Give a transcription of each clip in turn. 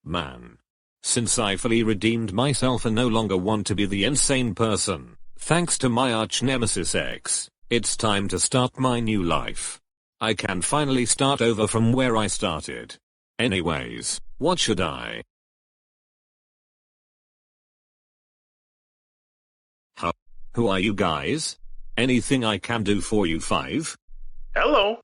Man. Since I fully redeemed myself and no longer want to be the insane person, thanks to my arch nemesis X, it's time to start my new life. I can finally start over from where I started. Anyways, what should I? Huh? Who are you guys? Anything I can do for you five? Hello.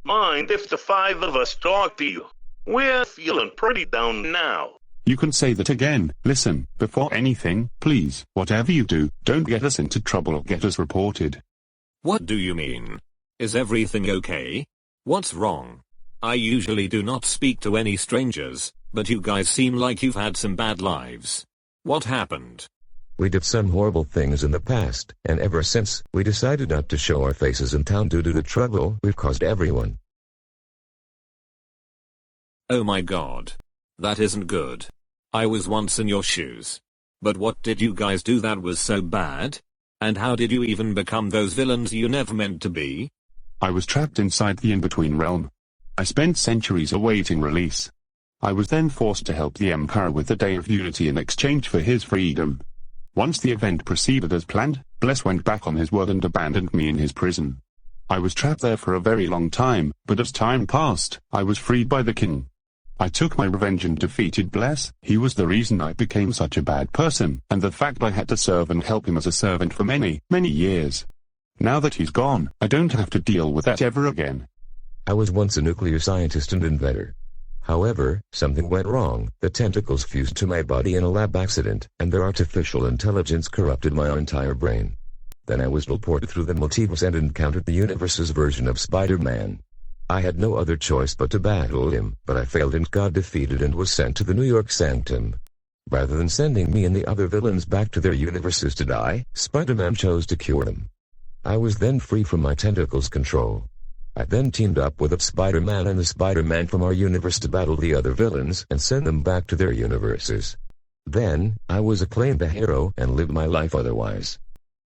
Mind if the five of us talk to you? We're feeling pretty down now. You can say that again. Listen, before anything, please, whatever you do, don't get us into trouble or get us reported. What do you mean? Is everything okay? What's wrong? I usually do not speak to any strangers, but you guys seem like you've had some bad lives. What happened? We did some horrible things in the past, and ever since, we decided not to show our faces in town due to the trouble we've caused everyone. Oh my god. That isn't good. I was once in your shoes. But what did you guys do that was so bad? And how did you even become those villains you never meant to be? I was trapped inside the in-between realm. I spent centuries awaiting release. I was then forced to help the Emperor with the Day of Unity in exchange for his freedom. Once the event proceeded as planned, Bless went back on his word and abandoned me in his prison. I was trapped there for a very long time, but as time passed, I was freed by the king. I took my revenge and defeated Bless. He was the reason I became such a bad person, and the fact I had to serve and help him as a servant for many, many years. Now that he's gone, I don't have to deal with that ever again. I was once a nuclear scientist and inventor. However, something went wrong. The tentacles fused to my body in a lab accident, and their artificial intelligence corrupted my entire brain. Then I was teleported through the multiverse and encountered the universe's version of Spider-Man. I had no other choice but to battle him, but I failed and got defeated and was sent to the New York Sanctum. Rather than sending me and the other villains back to their universes to die, Spider-Man chose to cure them. I was then free from my tentacles' control. I then teamed up with Spider-Man and the Spider-Man from our universe to battle the other villains and send them back to their universes. Then, I was acclaimed a hero and lived my life otherwise.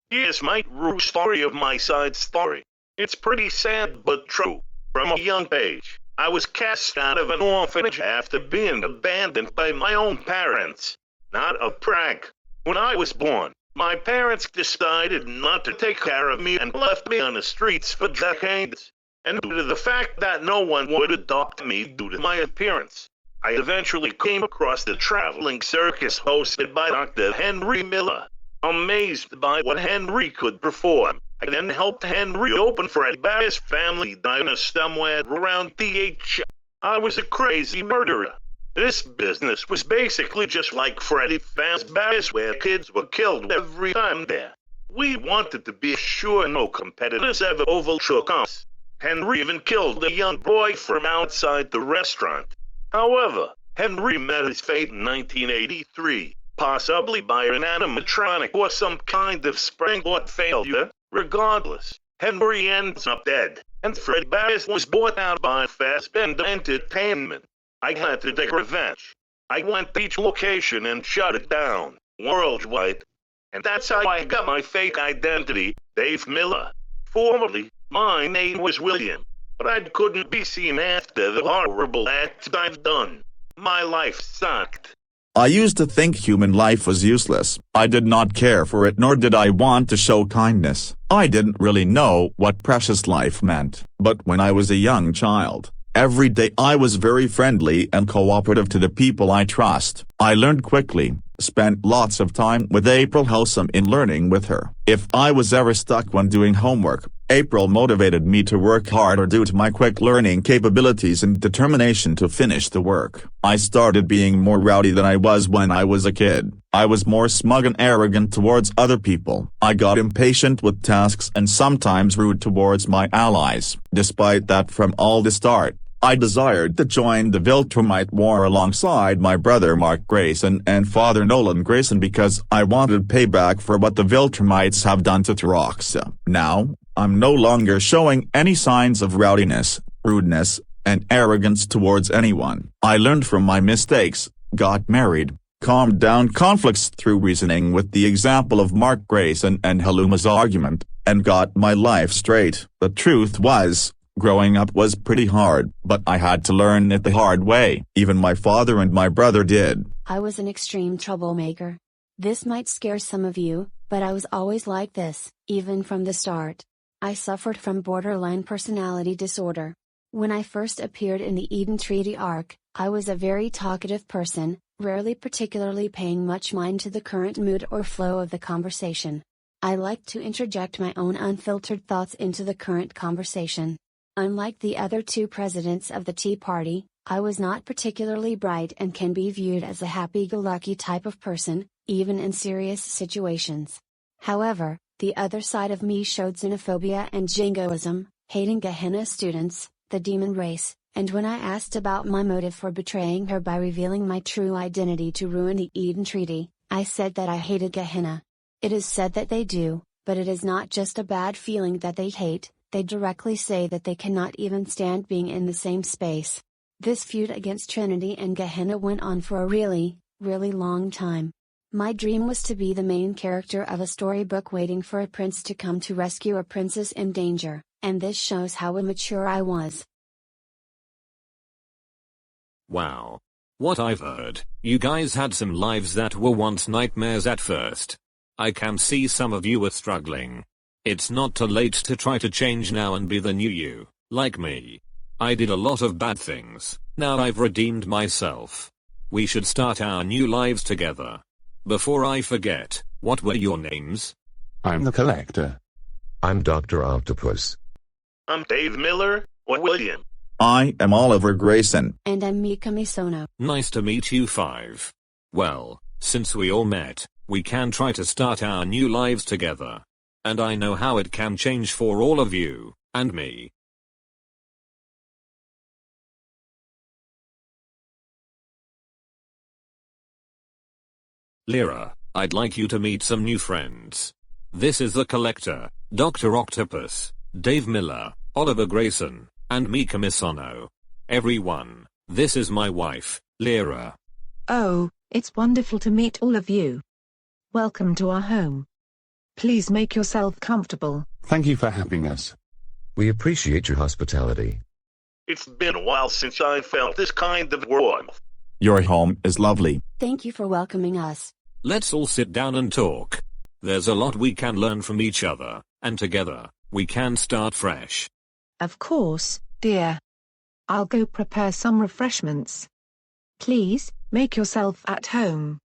Here's my true story of my side story. It's pretty sad but true. From a young age, I was cast out of an orphanage after being abandoned by my own parents. Not a prank. When I was born, my parents decided not to take care of me and left me on the streets for decades. And due to the fact that no one would adopt me due to my appearance, I eventually came across the traveling circus hosted by Dr. Henry Miller. Amazed by what Henry could perform, I then helped Henry open Fredbear's family diner somewhere around TH. I was a crazy murderer. This business was basically just like Freddy Fazbear's, where kids were killed every time there. We wanted to be sure no competitors ever overtook us. Henry even killed a young boy from outside the restaurant. However, Henry met his fate in 1983, possibly by an animatronic or some kind of springboard failure. Regardless, Henry ends up dead, and Fredbear was bought out by Fazbear Entertainment. I had to take revenge. I went to each location and shut it down, worldwide. And that's how I got my fake identity, Dave Miller. Formerly, my name was William, but I couldn't be seen after the horrible act I've done. My life sucked. I used to think human life was useless. I did not care for it, nor did I want to show kindness. I didn't really know what precious life meant. But when I was a young child, every day I was very friendly and cooperative to the people I trust. I learned quickly, spent lots of time with April Wholesome in learning with her. If I was ever stuck when doing homework, April motivated me to work harder due to my quick learning capabilities and determination to finish the work. I started being more rowdy than I was when I was a kid. I was more smug and arrogant towards other people. I got impatient with tasks and sometimes rude towards my allies. Despite that, from all the start, I desired to join the Viltrumite War alongside my brother Mark Grayson and father Nolan Grayson because I wanted payback for what the Viltrumites have done to Teroxa. Now, I'm no longer showing any signs of rowdiness, rudeness, and arrogance towards anyone. I learned from my mistakes, got married, calmed down conflicts through reasoning with the example of Mark Grayson and Haluma's argument, and got my life straight. The truth was, Growing up was pretty hard, but I had to learn it the hard way. Even my father and my brother did. I was an extreme troublemaker. This might scare some of you, but I was always like this, even from the start. I suffered from borderline personality disorder. When I first appeared in the Eden Treaty arc, I was a very talkative person, rarely particularly paying much mind to the current mood or flow of the conversation. I liked to interject my own unfiltered thoughts into the current conversation. Unlike the other two presidents of the Tea Party, I was not particularly bright and can be viewed as a happy-go-lucky type of person, even in serious situations. However, the other side of me showed xenophobia and jingoism, hating Gehenna students, the demon race, and when I asked about my motive for betraying her by revealing my true identity to ruin the Eden Treaty, I said that I hated Gehenna. It is said that they do, but it is not just a bad feeling that they hate, they directly say that they cannot even stand being in the same space. This feud against Trinity and Gehenna went on for a really, really long time. My dream was to be the main character of a storybook waiting for a prince to come to rescue a princess in danger, and this shows how immature I was. Wow. What I've heard, you guys had some lives that were once nightmares at first. I can see some of you were struggling. It's not too late to try to change now and be the new you, like me. I did a lot of bad things, now I've redeemed myself. We should start our new lives together. Before I forget, what were your names? I'm the Collector. I'm Dr. Octopus. I'm Dave Miller, or William. I am Oliver Grayson. And I'm Mika Misono. Nice to meet you 5. Well, since we all met, we can try to start our new lives together. And I know how it can change for all of you, and me. Lyra, I'd like you to meet some new friends. This is the Collector, Dr. Octopus, Dave Miller, Oliver Grayson, and Mika Misono. Everyone, this is my wife, Lyra. Oh, it's wonderful to meet all of you. Welcome to our home. Please make yourself comfortable. Thank you for having us. We appreciate your hospitality. It's been a while since I felt this kind of warmth. Your home is lovely. Thank you for welcoming us. Let's all sit down and talk. There's a lot we can learn from each other, and together, we can start fresh. Of course, dear. I'll go prepare some refreshments. Please, make yourself at home.